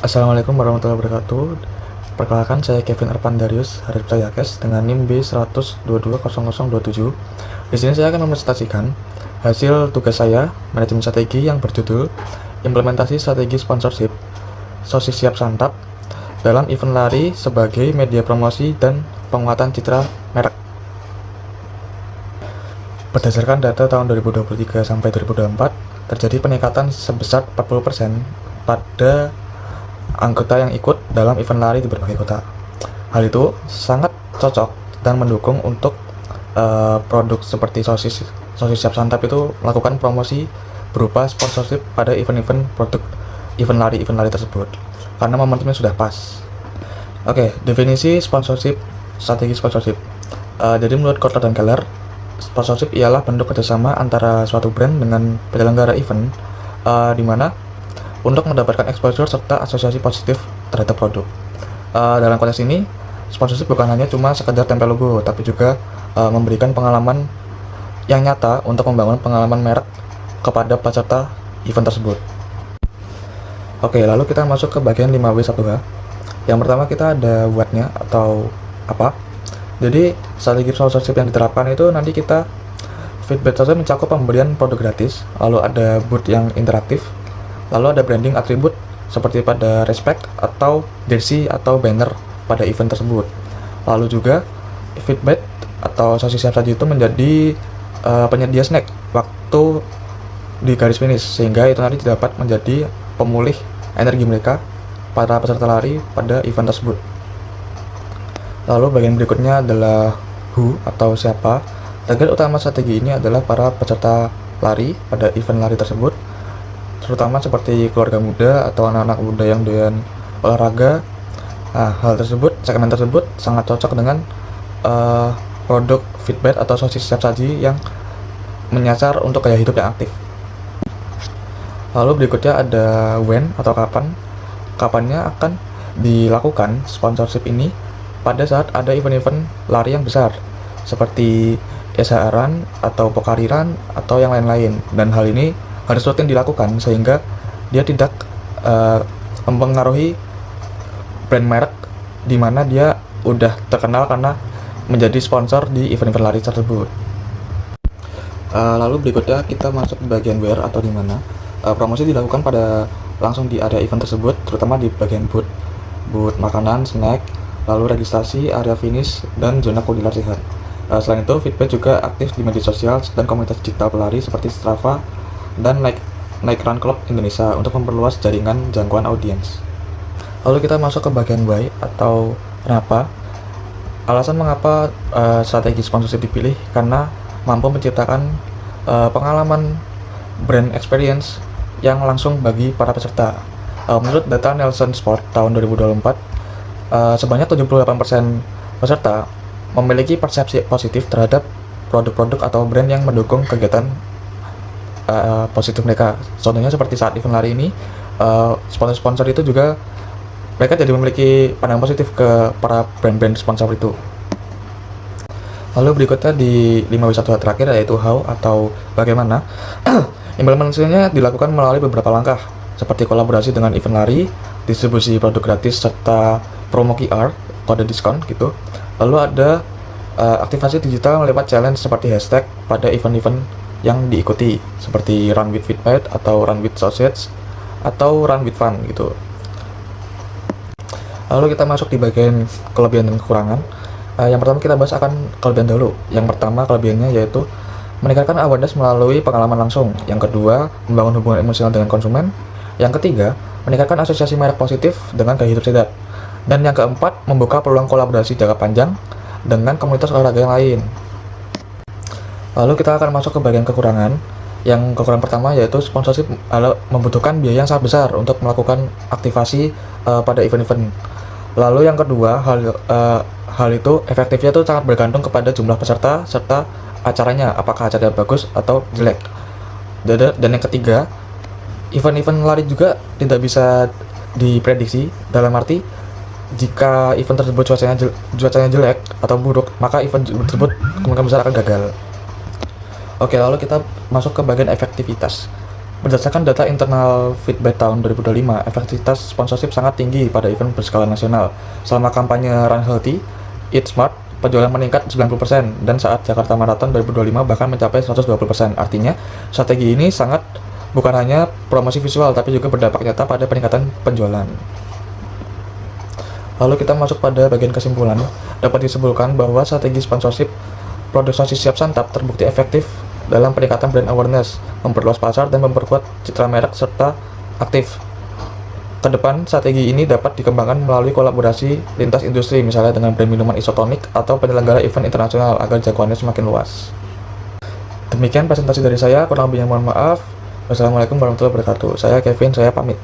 Assalamualaikum warahmatullahi wabarakatuh. Perkenalkan, saya Kevin Arpandarius Haripta Yakes dengan NIM B1220027. Di sini saya akan mempresentasikan hasil tugas saya manajemen strategi yang berjudul Implementasi Strategi Sponsorship Sosis Siap Santap dalam event lari sebagai media promosi dan penguatan citra merek. Berdasarkan data tahun 2023 sampai 2024, terjadi peningkatan sebesar 40% pada anggota yang ikut dalam event lari di berbagai kota. Hal itu sangat cocok dan mendukung untuk produk seperti sosis siap santap itu melakukan promosi berupa sponsorship pada event-event produk event lari tersebut, karena momentumnya sudah pas. Oke, definisi sponsorship, strategi sponsorship. Jadi menurut Kotler dan Keller, sponsorship ialah bentuk kerjasama antara suatu brand dengan penyelenggara event, di mana untuk mendapatkan exposure serta asosiasi positif terhadap produk. Dalam konteks ini, sponsorship bukan hanya cuma sekedar tempel logo, tapi juga memberikan pengalaman yang nyata untuk membangun pengalaman merek kepada peserta event tersebut. Oke, lalu kita masuk ke bagian 5W1H. Yang pertama kita ada what-nya atau apa. Jadi strategi sponsorship yang diterapkan itu nanti kita feedback saja mencakup pemberian produk gratis, lalu ada booth yang interaktif, lalu ada branding atribut seperti pada respect atau jersey atau banner pada event tersebut. Lalu juga feedback atau sosis siap saji itu menjadi penyedia snack waktu di garis finish, sehingga itu nanti dapat menjadi pemulih energi mereka para peserta lari pada event tersebut. Lalu bagian berikutnya adalah who atau siapa. Target utama strategi ini adalah para peserta lari pada event lari tersebut, terutama seperti keluarga muda atau anak-anak muda yang doyan olahraga. Nah, segmen tersebut sangat cocok dengan produk feedback atau sosis siap saji yang menyasar untuk gaya hidup yang aktif. Lalu berikutnya ada when atau kapan. Kapannya akan dilakukan sponsorship ini pada saat ada event-event lari yang besar seperti SHR-an atau Pokariran atau yang lain-lain, dan hal ini harus rutin dilakukan sehingga dia tidak mempengaruhi brand merek di mana dia udah terkenal karena menjadi sponsor di event-event lari tersebut. Lalu berikutnya kita masuk ke bagian where atau di mana promosi dilakukan pada langsung di area event tersebut, terutama di bagian booth makanan, snack, lalu registrasi, area finish, dan zona kuliner sehat. Selain itu, feedback juga aktif di media sosial dan komunitas digital pelari seperti Strava dan Nike Run Club Indonesia untuk memperluas jaringan jangkauan audiens. Lalu kita masuk ke bagian why atau kenapa. Alasan mengapa strategi sponsorship dipilih karena mampu menciptakan pengalaman brand experience yang langsung bagi para peserta. Menurut data Nielsen Sport tahun 2024, sebanyak 78% peserta memiliki persepsi positif terhadap produk-produk atau brand yang mendukung kegiatan positif mereka. Contohnya seperti saat event lari ini, sponsor-sponsor itu juga mereka jadi memiliki pandangan positif ke para brand-brand sponsor itu. Lalu berikutnya di 5W1H terakhir yaitu how atau bagaimana. Implementasinya dilakukan melalui beberapa langkah seperti kolaborasi dengan event lari, distribusi produk gratis, serta promo QR, kode diskon gitu. Lalu ada aktivasi digital lewat challenge seperti hashtag pada event-event yang diikuti seperti Run with Feedback atau Run with Sausage atau Run with Fun gitu. Lalu kita masuk di bagian kelebihan dan kekurangan. Yang pertama kita bahas akan kelebihan dulu. Yang pertama kelebihannya yaitu meningkatkan awareness melalui pengalaman langsung. Yang kedua, membangun hubungan emosional dengan konsumen. Yang ketiga, meningkatkan asosiasi merek positif dengan gaya hidup sehat. Dan yang keempat, membuka peluang kolaborasi jangka panjang dengan komunitas olahraga yang lain. Lalu kita akan masuk ke bagian kekurangan. Yang kekurangan pertama yaitu sponsorship membutuhkan biaya yang sangat besar untuk melakukan aktivasi pada event-event. Lalu yang kedua, hal itu efektifnya itu sangat bergantung kepada jumlah peserta serta acaranya, apakah acaranya bagus atau jelek. Dan yang ketiga, event-event lari juga tidak bisa diprediksi, dalam arti jika event tersebut cuacanya jelek atau buruk, maka event tersebut kemungkinan besar akan gagal. Oke, lalu kita masuk ke bagian efektivitas. Berdasarkan data internal Feedback tahun 2025, efektivitas sponsorship sangat tinggi pada event berskala nasional. Selama kampanye Run Healthy, Eat Smart, penjualan meningkat 90%, dan saat Jakarta Marathon 2025 bahkan mencapai 120%. Artinya, strategi ini sangat bukan hanya promosi visual, tapi juga berdampak nyata pada peningkatan penjualan. Lalu kita masuk pada bagian kesimpulan. Dapat disimpulkan bahwa strategi sponsorship produk sosis siap santap terbukti efektif dalam peningkatan brand awareness, memperluas pasar, dan memperkuat citra merek serta aktif. Kedepan, strategi ini dapat dikembangkan melalui kolaborasi lintas industri, misalnya dengan brand minuman isotonic atau penyelenggara event internasional agar jangkauannya semakin luas. Demikian presentasi dari saya, kurang lebihnya mohon maaf. Wassalamualaikum warahmatullahi wabarakatuh. Saya Kevin, saya pamit.